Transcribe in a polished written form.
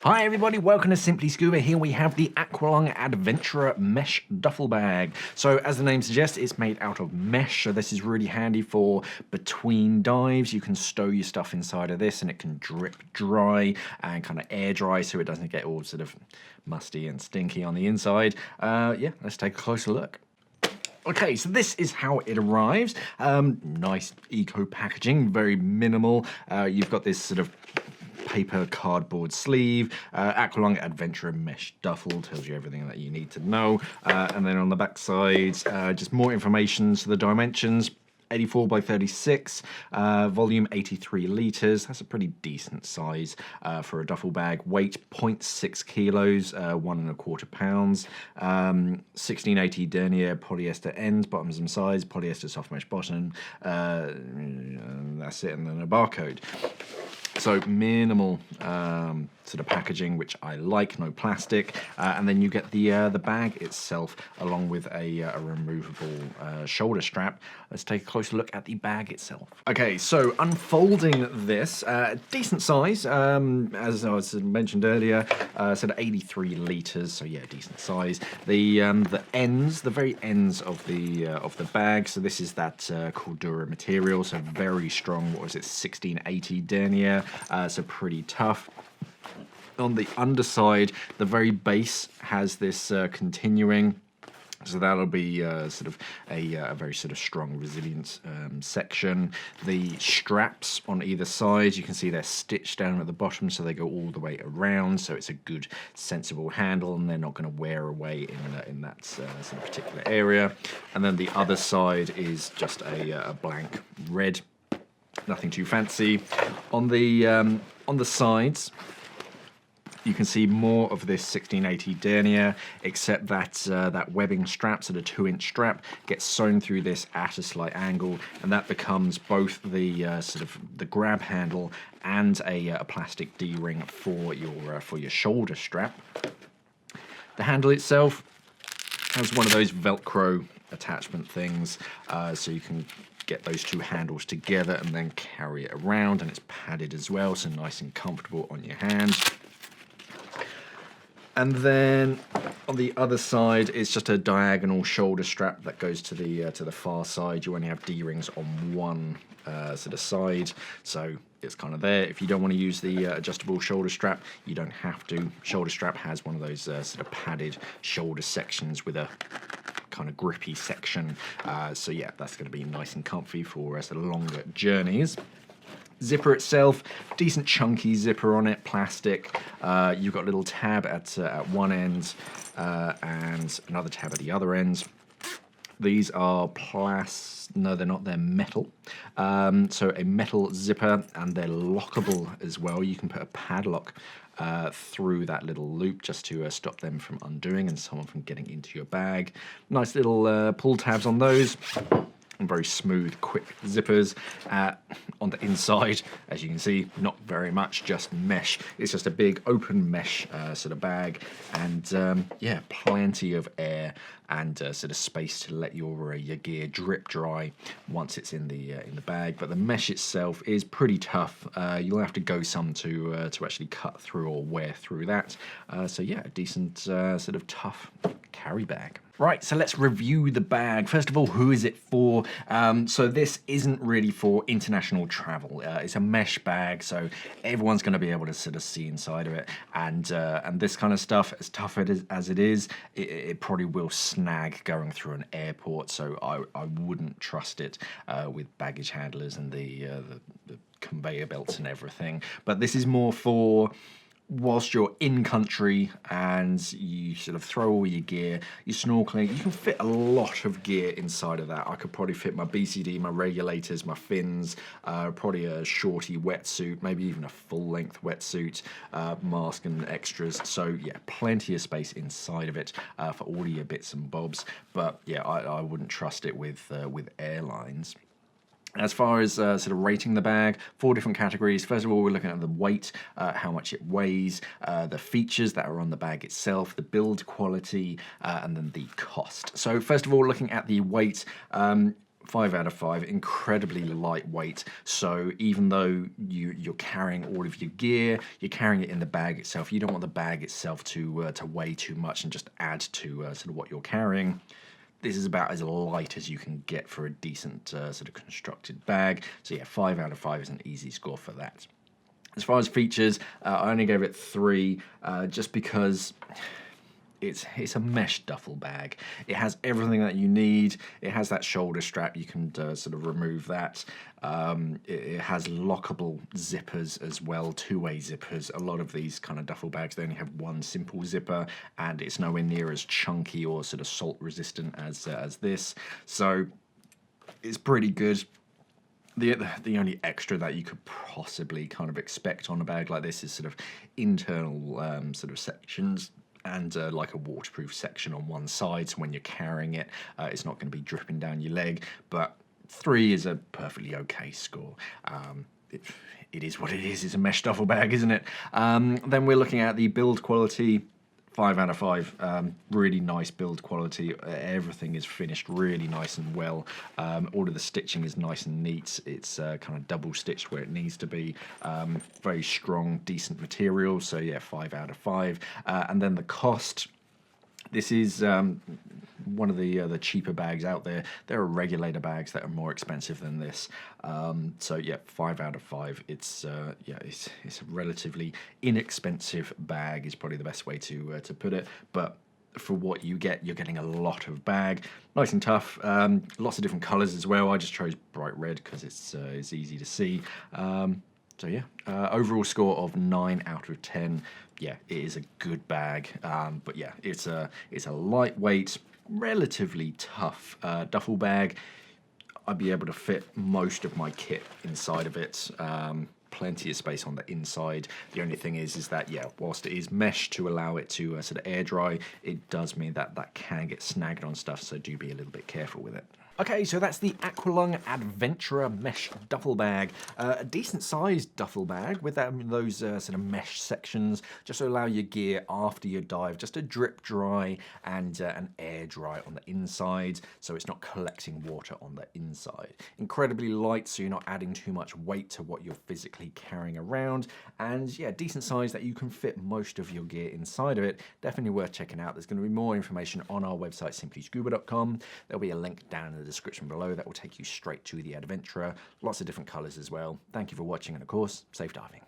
Hi everybody, welcome to Simply Scuba. Here we have the AquaLung Adventurer Mesh Duffel Bag. So as the name suggests, it's made out of mesh, so this is really handy for between dives. You can stow your stuff inside of this and it can drip dry and kind of air dry so it doesn't get all sort of musty and stinky on the inside. Yeah, let's take a closer look. Okay, so this is how it arrives. Nice eco packaging, very minimal. You've got this sort of paper cardboard sleeve, AquaLung Adventurer Mesh Duffel tells you everything that you need to know, and then on the back side, just more information. So the dimensions: 84 by 36, volume 83 litres. That's a pretty decent size for a duffel bag. Weight 0.6 kilos, 1¼ pounds. 1680 denier polyester ends, bottoms and sides, polyester soft mesh bottom. That's it, and then a barcode. So minimal sort of packaging, which I like, no plastic, and then you get the bag itself along with a removable shoulder strap. Let's take a closer look at the bag itself. Okay, so unfolding this, decent size, as I was mentioned earlier, sort of 83 litres, so yeah, decent size. The ends, the very ends of the bag. So this is that Cordura material, so very strong. What was it? 1680 denier. So pretty tough. On the underside, the very base has this continuing, so that'll be sort of a very sort of strong resilience section. The straps on either side, you can see they're stitched down at the bottom, so they go all the way around, so it's a good sensible handle and they're not going to wear away in that sort of particular area. And then the other side is just a blank red. Nothing too fancy. On the sides, you can see more of this 1680 denier, except that that webbing strap, so the 2-inch strap, gets sewn through this at a slight angle, and that becomes both the sort of the grab handle and a plastic D-ring for your shoulder strap. The handle itself has one of those Velcro attachment things, so you can get those two handles together and then carry it around, and it's padded as well, so nice and comfortable on your hands. And then on the other side, it's just a diagonal shoulder strap that goes to the far side. You only have D-rings on one sort of side, so it's kind of there. If you don't want to use the adjustable shoulder strap, you don't have to. Shoulder strap has one of those sort of padded shoulder sections with a kind of grippy section, so yeah, that's going to be nice and comfy for sort of longer journeys. Zipper itself, decent chunky zipper on it, plastic. You've got a little tab at one end and another tab at the other end. These are no, they're not, they're metal. So a metal zipper, and they're lockable as well. You can put a padlock through that little loop just to stop them from undoing and someone from getting into your bag. Nice little pull tabs on those. And very smooth, quick zippers. On the inside, as you can see, not very much, just mesh. It's just a big open mesh sort of bag, and yeah, plenty of air and sort of space to let your gear drip dry once it's in the bag. But the mesh itself is pretty tough. You'll have to go some to actually cut through or wear through that. So yeah, a decent sort of tough carry bag. Right, so let's review the bag. First of all, who is it for? So this isn't really for international travel. It's a mesh bag, so everyone's going to be able to sort of see inside of it. And this kind of stuff, as tough as it is, it probably will snag going through an airport. So I wouldn't trust it with baggage handlers and the conveyor belts and everything. But this is more for whilst you're in country and you sort of throw all your gear, you're snorkeling, you can fit a lot of gear inside of that. I could probably fit my BCD, my regulators, my fins, probably a shorty wetsuit, maybe even a full-length wetsuit, mask and extras. So yeah, plenty of space inside of it for all of your bits and bobs. But yeah, I wouldn't trust it with airlines. As far as sort of rating the bag, 4 different categories. First of all, we're looking at the weight, how much it weighs, the features that are on the bag itself, the build quality, and then the cost. So first of all, looking at the weight, 5 out of 5, incredibly lightweight. So even though you're carrying all of your gear, you're carrying it in the bag itself. You don't want the bag itself to weigh too much and just add to sort of what you're carrying. This is about as light as you can get for a decent sort of constructed bag. So yeah, 5 out of 5 is an easy score for that. As far as features, I only gave it 3, just because it's a mesh duffel bag. It has everything that you need. It has that shoulder strap. You can sort of remove that. It has lockable zippers as well, two-way zippers. A lot of these kind of duffel bags, they only have one simple zipper, and it's nowhere near as chunky or sort of salt resistant as this. So it's pretty good. The only extra that you could possibly kind of expect on a bag like this is sort of internal sort of sections, and like a waterproof section on one side, so when you're carrying it, it's not going to be dripping down your leg. But 3 is a perfectly okay score. It is what it is. It's a mesh duffel bag, isn't it? Then we're looking at the build quality. 5 out of 5. Really nice build quality. Everything is finished really nice and well. All of the stitching is nice and neat. It's kind of double stitched where it needs to be. Very strong, decent material. So yeah, 5 out of 5. And then the cost. This is one of the cheaper bags out there. There are regulator bags that are more expensive than this. So yeah, 5 out of 5. It's it's a relatively inexpensive bag is probably the best way to put it. But for what you get, you're getting a lot of bag. Nice and tough. Lots of different colours as well. I just chose bright red because it's easy to see. So yeah, overall score of 9 out of 10. Yeah, it is a good bag, but yeah, it's a lightweight, relatively tough duffel bag. I'd be able to fit most of my kit inside of it. Plenty of space on the inside. The only thing is that yeah, whilst it is mesh to allow it to sort of air dry, it does mean that can get snagged on stuff. So do be a little bit careful with it. Okay, so that's the AquaLung Adventurer Mesh Duffel Bag. A decent sized duffel bag with those sort of mesh sections, just to allow your gear after your dive just to drip dry and air dry on the inside, so it's not collecting water on the inside. Incredibly light, so you're not adding too much weight to what you're physically carrying around, and yeah, decent size that you can fit most of your gear inside of it. Definitely worth checking out. There's going to be more information on our website, simplyscuba.com. There'll be a link down in the description below that will take you straight to the Adventurer. Lots of different colours as well. Thank you for watching, and of course, safe diving.